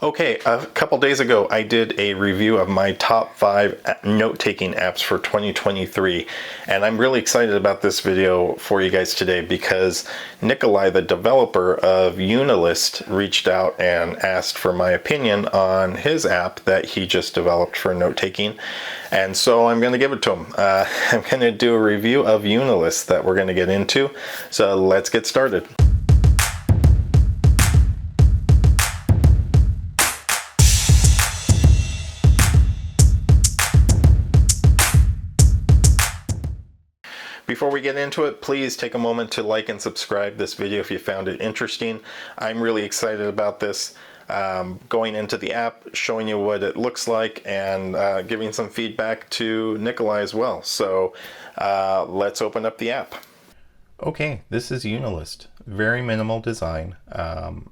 Okay, a couple days ago, I did a review of my top 5 note-taking apps for 2023, and I'm really excited about this video for you guys today because Nikolai, the developer of Unilist, reached out and asked for my opinion on his app that he just developed for note-taking, and so I'm going to give it to him. I'm going to do a review of Unilist that we're going to get into, so let's get started. Before we get into it, please take a moment to like and subscribe this video if you found it interesting. I'm really excited about this. Going into the app, showing you what it looks like, and giving some feedback to Nikolai as well. So let's open up the app. Okay, this is Unilist. Very minimal design,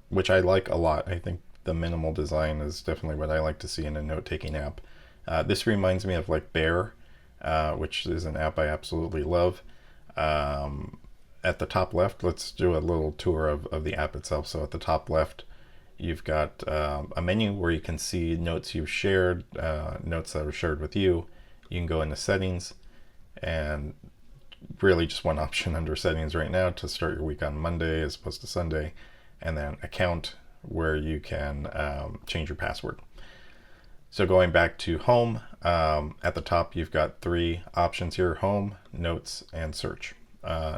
which I like a lot. I think the minimal design is definitely what I like to see in a note-taking app. This reminds me of like Bear, which is an app I absolutely love. At the top left, let's do a little tour of the app itself. So at the top left, you've got a menu where you can see notes you've shared, notes that were shared with you. You can go into settings, and really just one option under settings right now to start your week on Monday as opposed to Sunday, and then account, where you can change your password. So going back to home, at the top you've got 3 options here: home, notes, and search.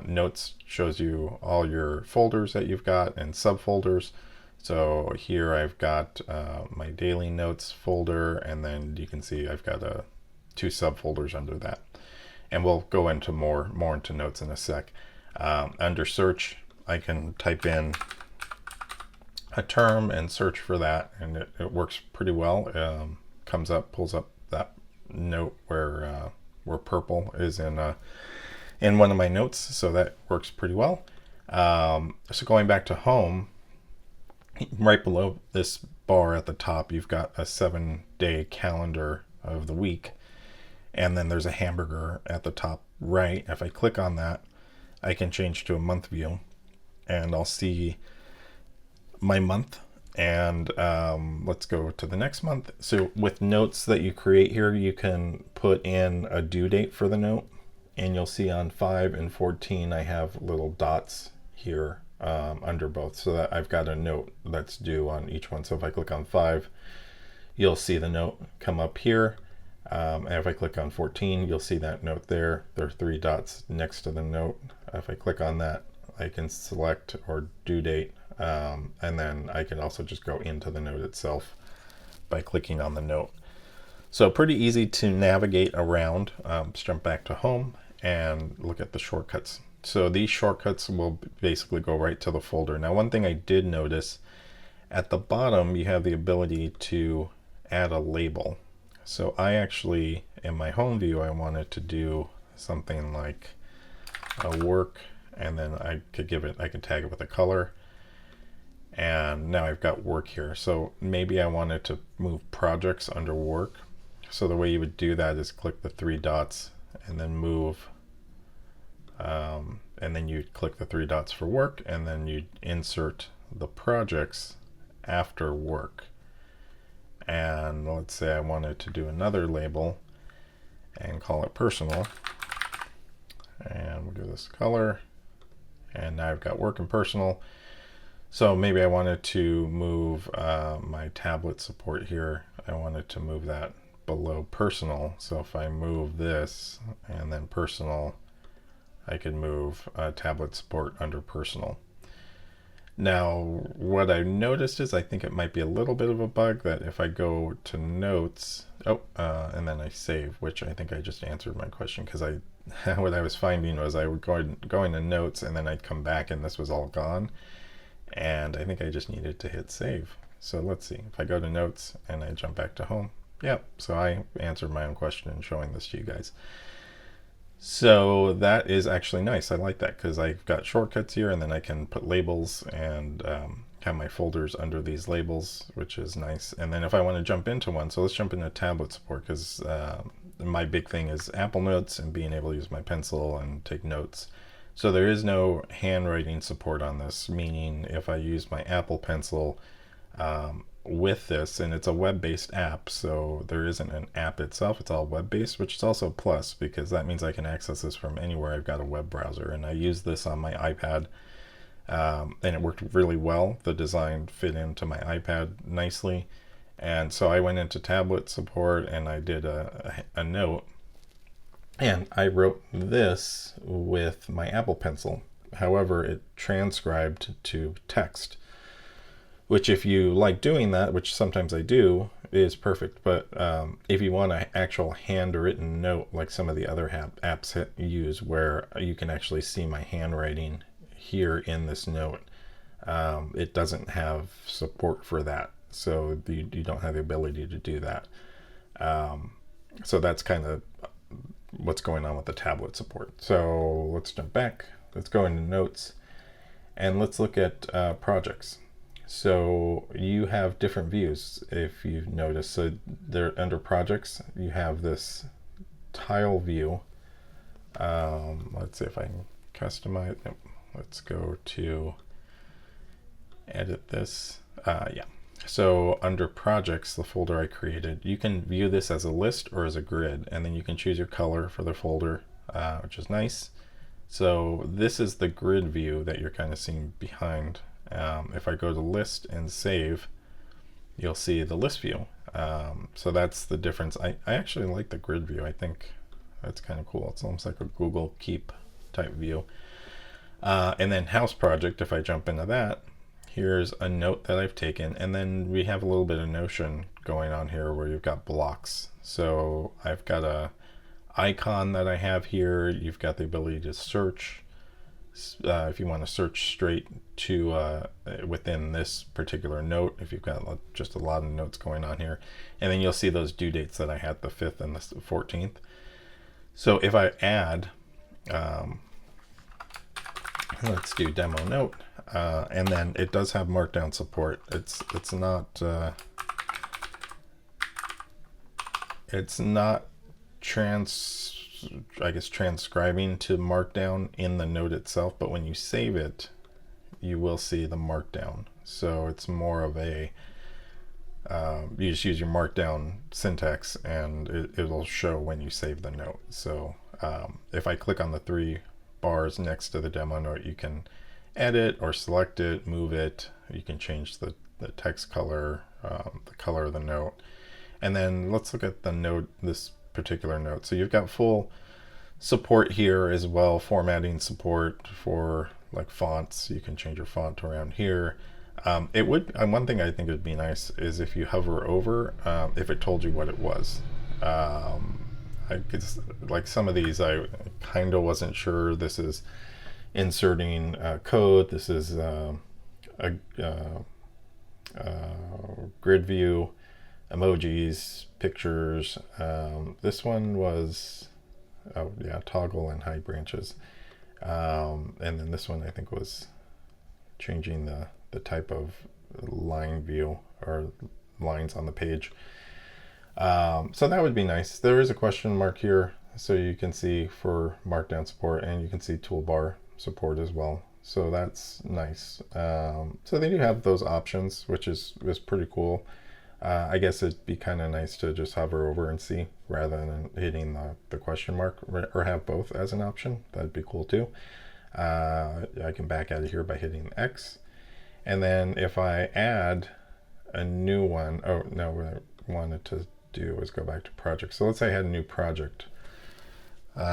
Notes shows you all your folders that you've got and subfolders. So here I've got my daily notes folder, and then you can see I've got 2 subfolders under that. And we'll go into more into notes in a sec. Under search, I can type in a term and search for that, and it works pretty well. Comes up, pulls up that note where purple is in one of my notes, so that works pretty well. So going back to home, right below this bar at the top, you've got a 7-day calendar of the week, and then there's a hamburger at the top right. If I click on that, I can change to a month view, and I'll see my month. And let's go to the next month. So with notes that you create here, you can put in a due date for the note, and you'll see on 5 and 14 I have little dots here under both, so that I've got a note that's due on each one. So if I click on 5, you'll see the note come up here, and if I click on 14, you'll see that note there. There are 3 dots next to the note. If I click on that, I can select or due date, and then I can also just go into the note itself by clicking on the note. So pretty easy to navigate around. Let's jump back to home and look at the shortcuts. So these shortcuts will basically go right to the folder. Now, one thing I did notice, at the bottom you have the ability to add a label. So I actually, in my home view, I wanted to do something like a work, and then I could tag it with a color. And now I've got work here. So maybe I wanted to move projects under work. So the way you would do that is click the 3 dots and then move, and then you click the 3 dots for work, and then you insert the projects after work. And let's say I wanted to do another label and call it personal, and we'll give this color, and now I've got work and personal. So maybe I wanted to move my tablet support here. I wanted to move that below personal. So if I move this and then personal, I can move tablet support under personal. Now, what I noticed is I think it might be a little bit of a bug that if I go to notes, and then I save, which I think I just answered my question, because what I was finding was I would go into notes and then I'd come back and this was all gone. And I think I just needed to hit save. So let's see, if I go to notes and I jump back to home, so I answered my own question in showing this to you guys. So that is actually nice. I like that because I've got shortcuts here, and then I can put labels and have my folders under these labels, which is nice. And then if I want to jump into one, so let's jump into tablet support, because my big thing is Apple Notes and being able to use my pencil and take notes. So there is no handwriting support on this, meaning if I use my Apple Pencil, with this, and it's a web-based app, so there isn't an app itself, it's all web-based, which is also a plus because that means I can access this from anywhere I've got a web browser. And I use this on my iPad, and it worked really well. The design fit into my iPad nicely, and so I went into tablet support and I did a note, and I wrote this with my Apple Pencil. However, it transcribed to text, which, if you like doing that, which sometimes I do, is perfect. But if you want an actual handwritten note like some of the other apps use, where you can actually see my handwriting here in this note, it doesn't have support for that. So you don't have the ability to do that. So that's kind of what's going on with the tablet support. So let's jump back. Let's go into notes and let's look at projects. So you have different views, if you've noticed. So they're under projects, you have this tile view. Let's see if I can customize. Nope. Let's go to edit this. Yeah. So under projects, the folder I created, you can view this as a list or as a grid, and then you can choose your color for the folder, which is nice. So this is the grid view that you're kind of seeing behind. If I go to list and save, you'll see the list view. So that's the difference. I actually like the grid view. I think that's kind of cool. It's almost like a Google Keep type view. And then house project, if I jump into that, here's a note that I've taken, and then we have a little bit of Notion going on here where you've got blocks. So I've got a icon that I have here. You've got the ability to search. If you want to search straight to within this particular note, if you've got just a lot of notes going on here, and then you'll see those due dates that I had, the 5th and the 14th. So if I add, let's do demo note, and then it does have markdown support. It's not transcribing to markdown in the note itself, but when you save it, you will see the markdown. So it's more of a you just use your markdown syntax and it'll show when you save the note. So if I click on the 3 bars next to the demo note, you can edit or select it, move it. You can change the text color, the color of the note. And then let's look at the note, this particular note. So you've got full support here as well, formatting support for like fonts. You can change your font around here. It would, one thing I think would be nice is if you hover over, if it told you what it was. I guess, like some of these, I kind of wasn't sure. This is inserting code. This is a grid view, emojis, pictures. This one was, oh yeah, toggle and hide branches. And then this one I think was changing the type of line view or lines on the page. So that would be nice. There is a question mark here, so you can see for markdown support, and you can see toolbar support as well. So that's nice. So they do have those options, which is pretty cool. I guess it'd be kind of nice to just hover over and see rather than hitting the question mark, or have both as an option. That'd be cool too. I can back out of here by hitting X. And then if I add a new one, oh no, what I wanted to do was go back to project. So let's say I had a new project. So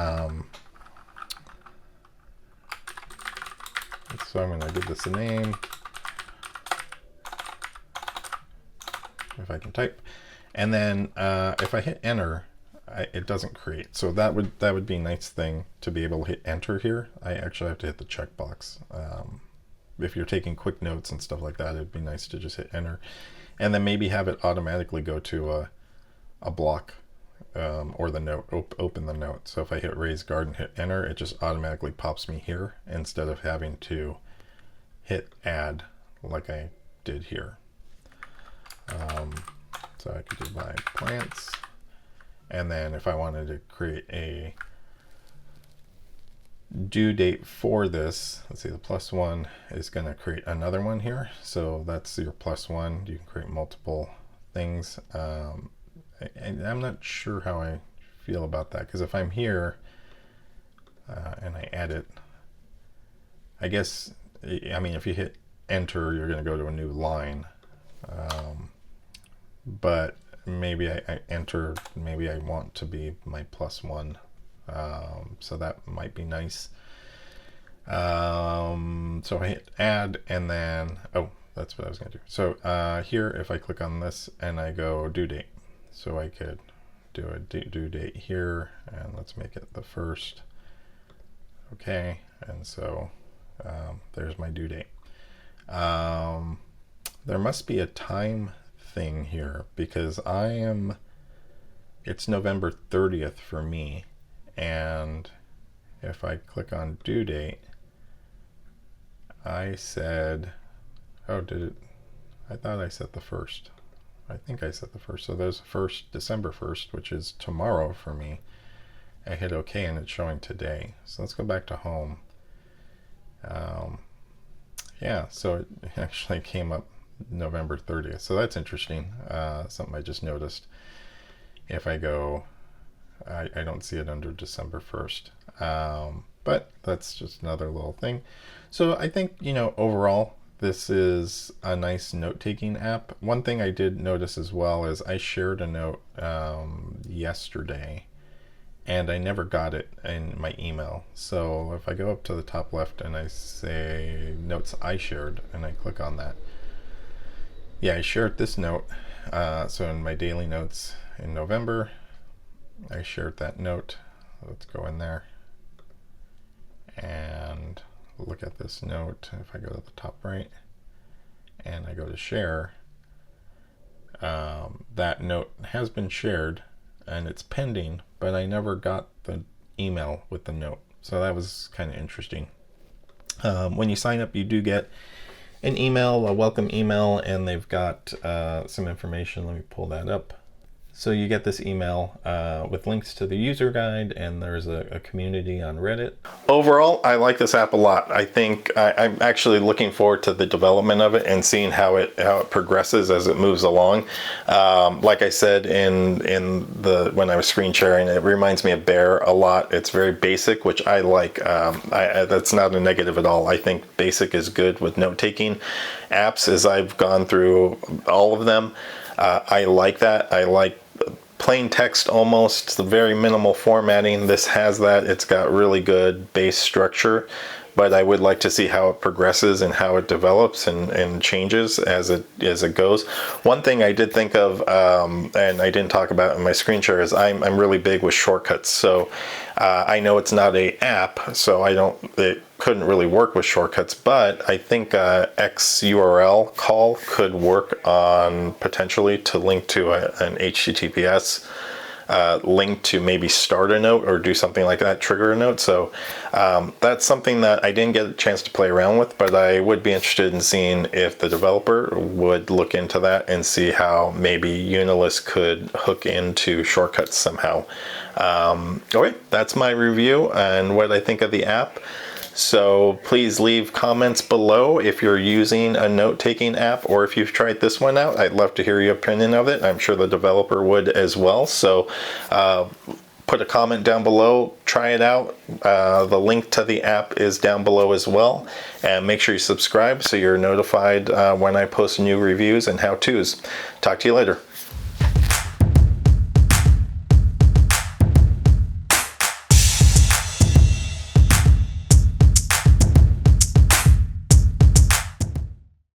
I'm going to give this a name. If I can type, and then if I hit enter, it doesn't create. So that would be a nice thing to be able to hit enter here. I actually have to hit the checkbox. If you're taking quick notes and stuff like that, it'd be nice to just hit enter, and then maybe have it automatically go to a block or the note, open the note. So if I hit raise garden, hit enter, it just automatically pops me here instead of having to hit add like I did here. So I could do my plants, and then if I wanted to create a due date for this, let's see, the +1 is going to create another one here. So that's your +1. You can create multiple things. And I'm not sure how I feel about that, because if I'm here and I edit, I guess, I mean, if you hit enter, you're going to go to a new line. But maybe I enter, maybe I want to be my +1. So that might be nice. So I hit add, and then, oh, that's what I was going to do. So here, if I click on this and I go due date, so I could do a due date here, and let's make it the 1st. Okay, and so there's my due date. There must be a time thing here, because it's November 30th for me, and if I click on due date, I said, oh, did it? I thought I set the 1st. I think I set the 1st. So there's December 1st, which is tomorrow for me. I hit OK, and it's showing today. So let's go back to home. Yeah, so it actually came up November 30th. So that's interesting. Something I just noticed. If I go, I don't see it under December 1st. But that's just another little thing. So I think, overall, this is a nice note-taking app. One thing I did notice as well is I shared a note yesterday, and I never got it in my email. So if I go up to the top left and I say notes I shared, and I click on that, yeah, I shared this note. So in my daily notes in November, I shared that note. Let's go in there and look at this note. If I go to the top right and I go to share, that note has been shared and it's pending, but I never got the email with the note. So that was kind of interesting. When you sign up, you do get an email, a welcome email, and they've got some information. Let me pull that up. So you get this email with links to the user guide, and there's a community on Reddit. Overall, I like this app a lot. I think I'm actually looking forward to the development of it and seeing how it progresses as it moves along. Like I said when I was screen sharing, it reminds me of Bear a lot. It's very basic, which I like. That's not a negative at all. I think basic is good with note-taking apps. As I've gone through all of them, I like that. I like plain text almost, the very minimal formatting. This has that. It's got really good base structure, but I would like to see how it progresses and how it develops and changes as it goes. One thing I did think of, and I didn't talk about in my screen share, is I'm really big with shortcuts. So I know it's not an app, so it couldn't really work with shortcuts, but I think XURL call could work on potentially to link to an HTTPS link to maybe start a note or do something like that, trigger a note. So that's something that I didn't get a chance to play around with, but I would be interested in seeing if the developer would look into that and see how maybe Unilist could hook into shortcuts somehow. Okay, that's my review and what I think of the app. So please leave comments below if you're using a note-taking app or if you've tried this one out. I'd love to hear your opinion of it. I'm sure the developer would as well. So put a comment down below, try it out. The link to the app is down below as well. And make sure you subscribe so you're notified when I post new reviews and how-tos. Talk to you later.